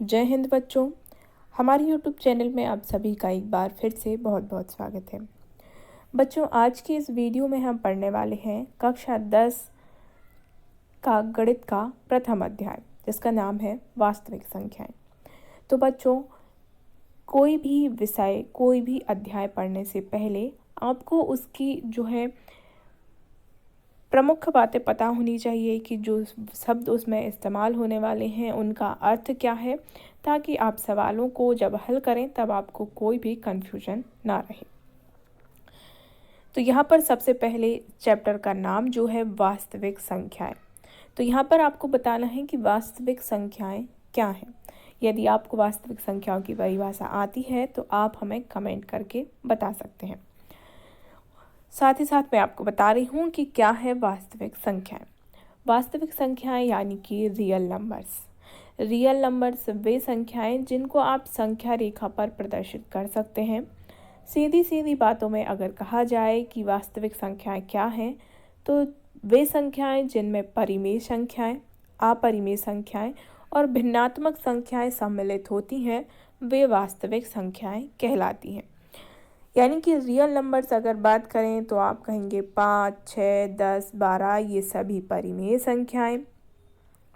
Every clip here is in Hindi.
जय हिंद बच्चों। हमारे YouTube चैनल में आप सभी का एक बार फिर से बहुत बहुत स्वागत है। बच्चों, आज की इस वीडियो में हम पढ़ने वाले हैं कक्षा 10 का गणित का प्रथम अध्याय, जिसका नाम है वास्तविक संख्याएं। तो बच्चों, कोई भी विषय, कोई भी अध्याय पढ़ने से पहले आपको उसकी प्रमुख बातें पता होनी चाहिए कि जो शब्द उसमें इस्तेमाल होने वाले हैं उनका अर्थ क्या है, ताकि आप सवालों को जब हल करें तब आपको कोई भी कन्फ्यूजन ना रहे। तो यहाँ पर सबसे पहले चैप्टर का नाम जो है वास्तविक संख्याएं। तो यहाँ पर आपको बताना है कि वास्तविक संख्याएं क्या हैं। यदि आपको वास्तविक संख्याओं की परिभाषा आती है तो आप हमें कमेंट करके बता सकते हैं। साथ ही साथ मैं आपको बता रही हूँ कि क्या है वास्तविक संख्याएं। वास्तविक संख्याएं यानी कि रियल नंबर्स। रियल नंबर्स वे संख्याएं जिनको आप संख्या रेखा पर प्रदर्शित कर सकते हैं। सीधी सीधी बातों में अगर कहा जाए कि वास्तविक संख्याएं क्या हैं, तो वे संख्याएं जिनमें परिमेय संख्याएं, अपरिमेय संख्याएं और भिन्नात्मक संख्याएं सम्मिलित होती हैं, वे वास्तविक संख्याएं कहलाती हैं। यानी कि रियल नंबर्स अगर बात करें तो आप कहेंगे 5, 6, 10, 12 ये सभी परिमेय संख्याएं।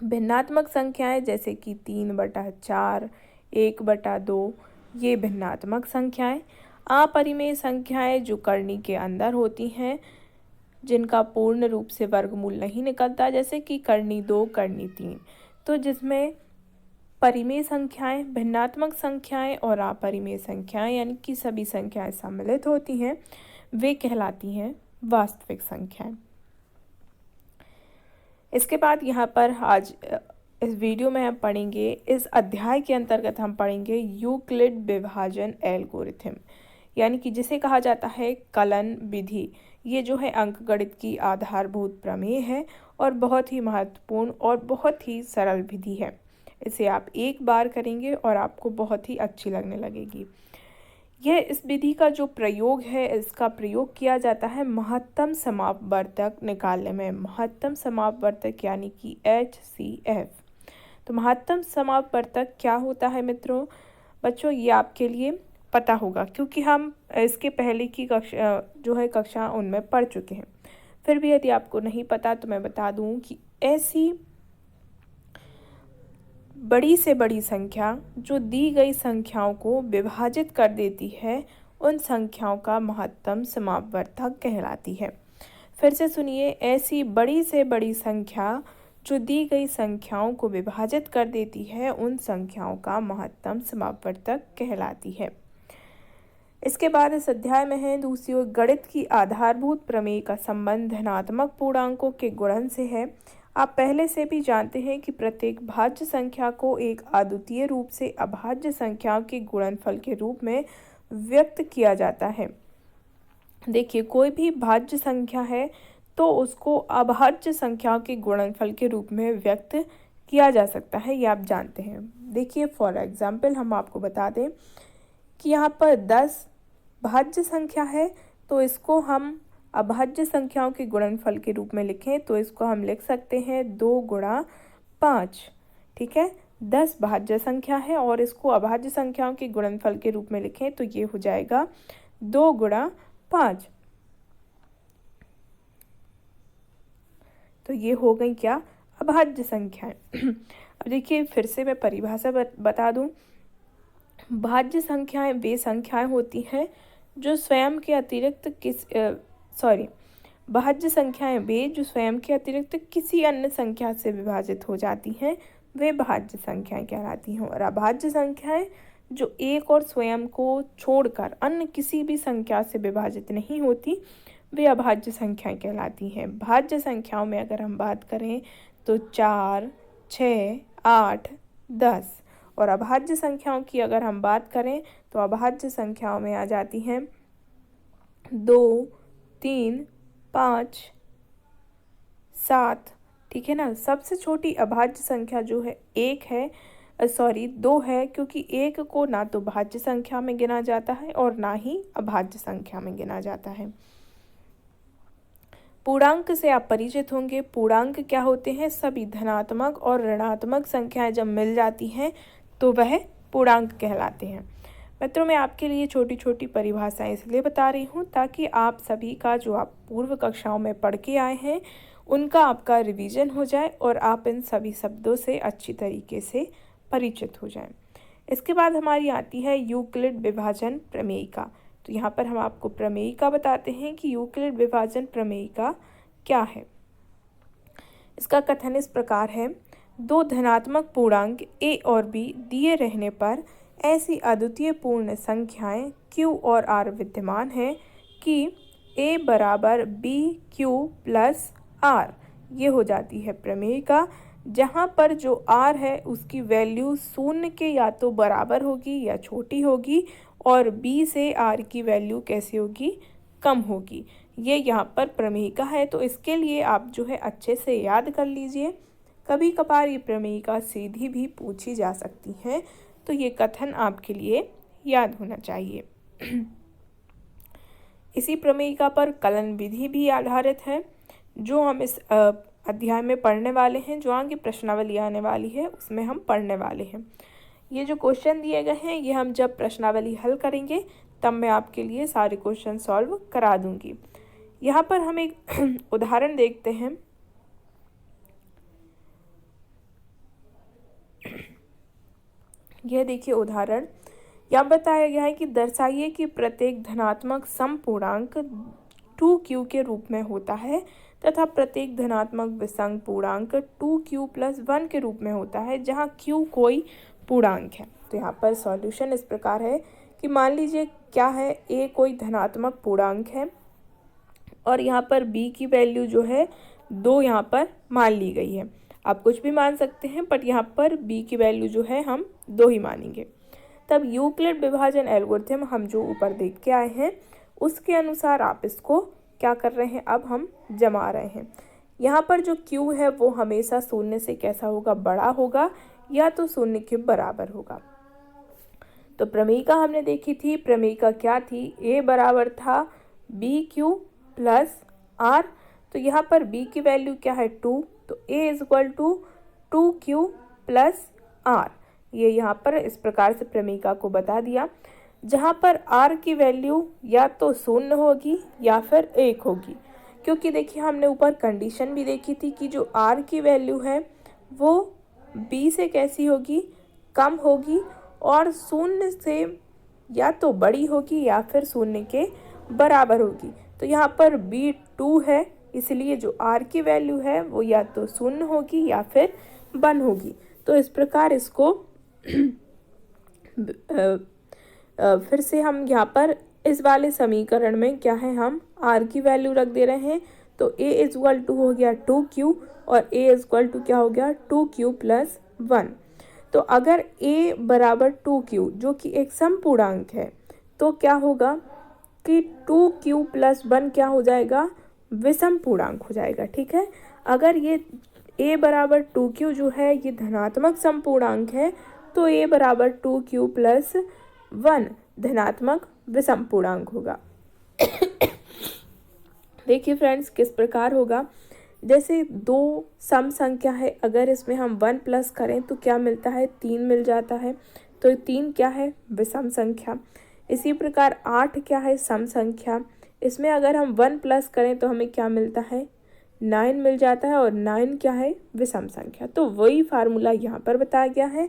भिन्नात्मक संख्याएं जैसे कि 3/4, 1/2 ये भिन्नात्मक संख्याएं। अपरिमेय संख्याएं जो करनी के अंदर होती हैं, जिनका पूर्ण रूप से वर्गमूल नहीं निकलता, जैसे कि करनी 2, करनी 3। तो जिसमें परिमेय संख्याएं, भिन्नात्मक संख्याएं और अपरिमेय संख्याएं यानी कि सभी संख्याएं सम्मिलित होती हैं, वे कहलाती हैं वास्तविक संख्याएं। इसके बाद यहाँ पर आज इस वीडियो में हम पढ़ेंगे, इस अध्याय के अंतर्गत हम पढ़ेंगे यूक्लिड विभाजन एल्गोरिथम, यानी कि जिसे कहा जाता है कलन विधि। ये जो है अंकगणित की आधारभूत प्रमेय है और बहुत ही महत्वपूर्ण और बहुत ही सरल विधि है। इसे आप एक बार करेंगे और आपको बहुत ही अच्छी लगने लगेगी। यह इस विधि का जो प्रयोग है, इसका प्रयोग किया जाता है महत्तम समापवर्तक निकालने में। महत्तम समापवर्तक यानी कि HCF। तो महत्तम समापवर्तक क्या होता है मित्रों? बच्चों, ये आपके लिए पता होगा क्योंकि हम इसके पहले की कक्षा उनमें पढ़ चुके हैं। फिर भी यदि आपको नहीं पता तो मैं बता दूं कि ऐसी बड़ी से बड़ी संख्या जो दी गई संख्याओं को विभाजित कर देती है, उन संख्याओं का महत्तम समापवर्तक कहलाती है। फिर से सुनिए, ऐसी बड़ी से बड़ी संख्या जो दी गई संख्याओं को विभाजित कर देती है, उन संख्याओं का महत्तम समापवर्तक कहलाती है। इसके बाद इस अध्याय में है दूसरी ओर गणित की आधारभूत प्रमेय का संबंध धनात्मक पूर्णांकों के गुणन से है। आप पहले से भी जानते हैं कि प्रत्येक भाज्य संख्या को एक अद्वितीय रूप से अभाज्य संख्याओं के गुणनफल के रूप में व्यक्त किया जाता है। देखिए, कोई भी भाज्य संख्या है तो उसको अभाज्य संख्याओं के गुणनफल के रूप में व्यक्त किया जा सकता है, ये आप जानते हैं। देखिए, फॉर एग्जाम्पल हम आपको बता दें कि यहाँ पर 10 भाज्य संख्या है, तो इसको हम अभाज्य संख्याओं के गुणनफल के रूप में लिखें तो इसको हम लिख सकते हैं 2 × 5। ठीक है, 10 भाज्य संख्या है और इसको अभाज्य संख्याओं के गुणनफल के रूप में लिखें तो ये हो जाएगा 2 × 5। तो ये हो गई क्या? अभाज्य संख्याएं। अब देखिए, फिर से मैं परिभाषा बता दूं। भाज्य संख्याएं वे संख्याएं होती हैं जो स्वयं के अतिरिक्त भाज्य संख्याएं वे जो स्वयं के अतिरिक्त किसी अन्य संख्या से विभाजित हो जाती हैं, वे भाज्य संख्याएं कहलाती हैं। और अभाज्य संख्याएं जो एक और स्वयं को छोड़कर अन्य किसी भी संख्या से विभाजित नहीं होती, वे अभाज्य संख्याएं कहलाती हैं। भाज्य संख्याओं में अगर हम बात करें तो 4, 6, 8, 10। और अभाज्य संख्याओं की अगर हम बात करें तो अभाज्य संख्याओं में आ जाती हैं 2, 3, 5, 7। ठीक है ना। सबसे छोटी अभाज्य संख्या जो है 2 है, क्योंकि 1 को ना तो भाज्य संख्या में गिना जाता है और ना ही अभाज्य संख्या में गिना जाता है। पूर्णांक से आप परिचित होंगे। पूर्णांक क्या होते हैं? सभी धनात्मक और ऋणात्मक संख्याएं जब मिल जाती हैं तो वह पूर्णांक कहलाते हैं। मित्रों, मैं आपके लिए छोटी छोटी परिभाषाएं इसलिए बता रही हूँ ताकि आप सभी का जो आप पूर्व कक्षाओं में पढ़ के आए हैं उनका आपका रिवीजन हो जाए और आप इन सभी शब्दों से अच्छी तरीके से परिचित हो जाएं। इसके बाद हमारी आती है यूक्लिड विभाजन प्रमेयिका। तो यहाँ पर हम आपको प्रमेयिका बताते हैं कि यूक्लिड विभाजन प्रमेयिका क्या है। इसका कथन इस प्रकार है, दो धनात्मक पूर्णांक a और b दिए रहने पर ऐसी अद्वितीय पूर्ण संख्याएं q और r विद्यमान हैं कि a बराबर b q प्लस r, ये हो जाती है प्रमेयिका, जहाँ पर जो r है उसकी वैल्यू शून्य के या तो बराबर होगी या छोटी होगी और b से r की वैल्यू कैसी होगी, कम होगी। ये यहाँ पर प्रमेयिका है, तो इसके लिए आप जो है अच्छे से याद कर लीजिए। कभी कभार ये प्रमेयिका सीधी भी पूछी जा सकती हैं, तो ये कथन आपके लिए याद होना चाहिए। इसी प्रमेयिका पर कलन विधि भी आधारित है, जो हम इस अध्याय में पढ़ने वाले हैं। जो आगे प्रश्नावली आने वाली है उसमें हम पढ़ने वाले हैं। ये जो क्वेश्चन दिए गए हैं ये हम जब प्रश्नावली हल करेंगे तब मैं आपके लिए सारे क्वेश्चन सॉल्व करा दूंगी। यहाँ पर हम एक उदाहरण देखते हैं। यह देखिए उदाहरण, यहाँ बताया गया है कि दर्शाइए कि प्रत्येक धनात्मक समपूर्णांक 2q के रूप में होता है तथा प्रत्येक धनात्मक विषम पूर्णांक 2q प्लस 1 के रूप में होता है, जहाँ q कोई पूर्णांक है। तो यहाँ पर सॉल्यूशन इस प्रकार है कि मान लीजिए क्या है, a कोई धनात्मक पूर्णांक है और यहाँ पर b की वैल्यू जो है 2 यहाँ पर मान ली गई है। आप कुछ भी मान सकते हैं, बट यहाँ पर b की वैल्यू जो है हम 2 ही मानेंगे। तब यूक्लिड विभाजन एल्गोरिथम हम जो ऊपर देख के आए हैं उसके अनुसार आप इसको क्या कर रहे हैं, अब हम जमा रहे हैं। यहाँ पर जो q है वो हमेशा शून्य से कैसा होगा, बड़ा होगा या तो शून्य के बराबर होगा। तो प्रमेयिका हमने देखी थी, प्रमेयिका क्या थी, a बराबर था bq प्लस r। तो यहाँ पर b की वैल्यू क्या है 2, तो a is equal to 2q plus r। ये यहाँ पर इस प्रकार से प्रमेयिका को बता दिया, जहाँ पर r की वैल्यू या तो शून्य होगी या फिर 1 होगी, क्योंकि देखिए हमने ऊपर कंडीशन भी देखी थी कि जो r की वैल्यू है वो b से कैसी होगी, कम होगी और शून्य से या तो बड़ी होगी या फिर शून्य के बराबर होगी। तो यहाँ पर b 2 है, इसलिए जो r की वैल्यू है वो या तो शून्य होगी या फिर 1 होगी। तो इस प्रकार इसको फिर से हम यहाँ पर इस वाले समीकरण में क्या है, हम r की वैल्यू रख दे रहे हैं। तो a इज इक्वल टू हो गया 2q और a इज इक्वल टू क्या हो गया 2q प्लस 1। तो अगर a बराबर 2q जो कि एक समपूर्णांक है तो क्या होगा कि 2q प्लस 1 क्या हो जाएगा, विषम पूर्णांक हो जाएगा। ठीक है, अगर ये a बराबर 2q जो है ये धनात्मक समपूर्णांक है तो a बराबर 2q प्लस 1 धनात्मक विषम पूर्णांक होगा। देखिए फ्रेंड्स किस प्रकार होगा, जैसे दो सम संख्या है, अगर इसमें हम 1 प्लस करें तो क्या मिलता है, 3 मिल जाता है। तो 3 क्या है, विषम संख्या। इसी प्रकार 8 क्या है, सम संख्या। इसमें अगर हम 1 प्लस करें तो हमें क्या मिलता है, 9 मिल जाता है और 9 क्या है, विषम संख्या। तो वही फार्मूला यहाँ पर बताया गया है,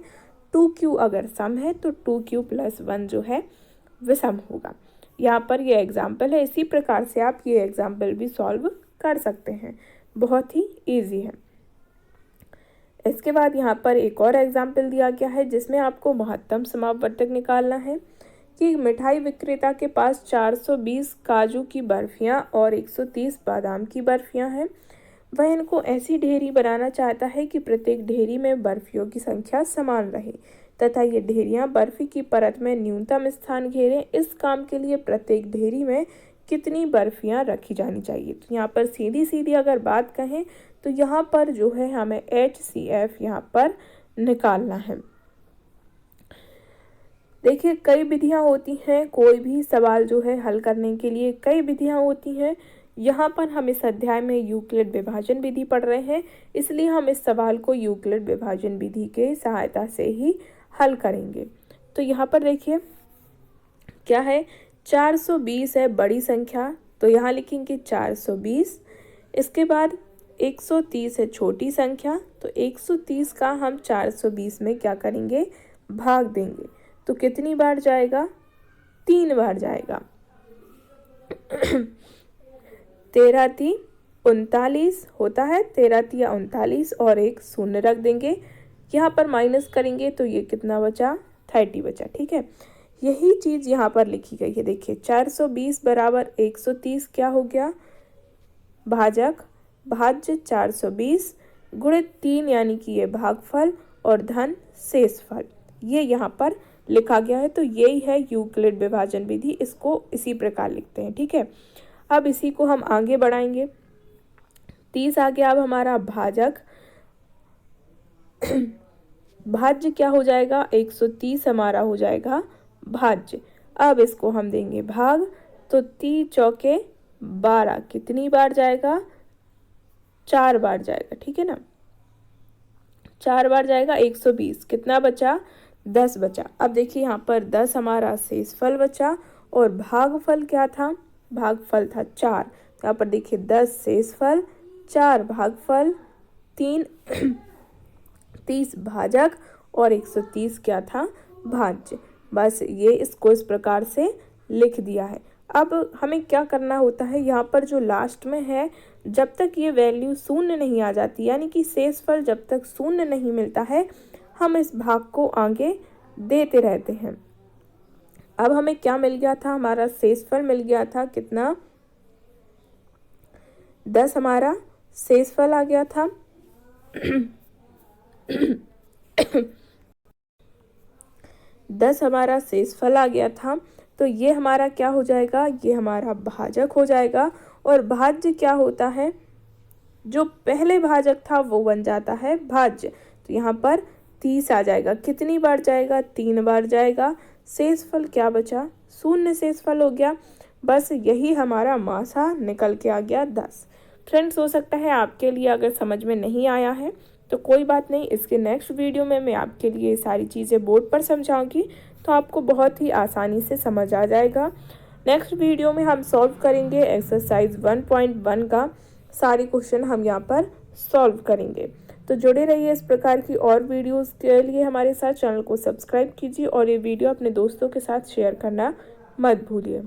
2q अगर सम है तो 2q प्लस 1 जो है विषम होगा। यहाँ पर ये एग्जाम्पल है, इसी प्रकार से आप ये एग्जाम्पल भी सॉल्व कर सकते हैं, बहुत ही इजी है। इसके बाद यहाँ पर एक और एग्जाम्पल दिया गया है जिसमें आपको महत्तम समापवर्तक निकालना है कि मिठाई विक्रेता के पास 420 काजू की बर्फियाँ और 130 बादाम की बर्फियाँ हैं। वह इनको ऐसी ढेरी बनाना चाहता है कि प्रत्येक ढेरी में बर्फियों की संख्या समान रहे तथा ये ढेरियाँ बर्फी की परत में न्यूनतम स्थान घेरें। इस काम के लिए प्रत्येक ढेरी में कितनी बर्फियाँ रखी जानी चाहिए। तो यहाँ पर सीधी सीधी अगर बात कहें तो यहाँ पर जो है हमें HCF यहाँ पर निकालना है। देखिए कई विधियाँ होती हैं, कोई भी सवाल जो है हल करने के लिए कई विधियाँ होती हैं। यहाँ पर हम इस अध्याय में यूक्लिड विभाजन विधि पढ़ रहे हैं, इसलिए हम इस सवाल को यूक्लिड विभाजन विधि के सहायता से ही हल करेंगे। तो यहाँ पर देखिए क्या है, 420 है बड़ी संख्या, तो यहाँ लिखेंगे 420। इसके बाद 130 है छोटी संख्या, तो 130 का हम 420 में क्या करेंगे, भाग देंगे। तो कितनी बार जाएगा, 3 बार जाएगा। 13 × 39 होता है, 13 × 39 और एक शून्य रख देंगे। यहाँ पर माइनस करेंगे तो ये कितना बचा, 30 बचा। ठीक है, यही चीज़ यहाँ पर लिखी गई है। देखिए 420 बराबर 130 क्या हो गया, भाजक भाज्य 420 गुणित 3 यानी कि ये भागफल और धन शेषफल, ये यहाँ पर लिखा गया है। तो यही है यूक्लिड विभाजन विधि, इसको इसी प्रकार लिखते हैं। ठीक है, अब इसी को हम आगे बढ़ाएंगे। 30 आ गया अब हमारा भाजक, भाज्य क्या हो जाएगा, 130 हमारा हो जाएगा भाज्य। अब इसको हम देंगे भाग, तो 30 चौके 12 कितनी बार जाएगा, 4 बार जाएगा। ठीक है ना, 4 बार जाएगा। 120 कितना बचा, 10 बचा। अब देखिए यहाँ पर 10 हमारा शेषफल बचा और भागफल क्या था, भागफल था 4। यहाँ पर देखिए 10 शेषफल, 4 भागफल, 3 30 भाजक और 130 क्या था, भाज्य। बस ये इसको इस प्रकार से लिख दिया है। अब हमें क्या करना होता है, यहाँ पर जो लास्ट में है, जब तक ये वैल्यू शून्य नहीं आ जाती, यानी कि शेषफल जब तक शून्य नहीं मिलता है, हम इस भाग को आगे देते रहते हैं। अब हमें क्या मिल गया था, हमारा शेषफल मिल गया था कितना, 10 हमारा शेषफल आ गया था। 10 हमारा शेषफल आ गया था। तो ये हमारा क्या हो जाएगा, ये हमारा भाजक हो जाएगा। और भाज्य क्या होता है, जो पहले भाजक था वो बन जाता है भाज्य। तो यहाँ पर 30 आ जाएगा, कितनी बार जाएगा, 3 बार जाएगा। शेषफल क्या बचा, शून्य शेषफल हो गया। बस यही हमारा मासा निकल के आ गया 10। फ्रेंड्स, हो सकता है आपके लिए अगर समझ में नहीं आया है तो कोई बात नहीं, इसके नेक्स्ट वीडियो में मैं आपके लिए सारी चीज़ें बोर्ड पर समझाऊंगी, तो आपको बहुत ही आसानी से समझ आ जाएगा। नेक्स्ट वीडियो में हम सॉल्व करेंगे एक्सरसाइज 1.1 का सारे क्वेश्चन हम यहाँ पर सॉल्व करेंगे। तो जुड़े रहिए इस प्रकार की और वीडियोस के लिए हमारे साथ। चैनल को सब्सक्राइब कीजिए और ये वीडियो अपने दोस्तों के साथ शेयर करना मत भूलिए।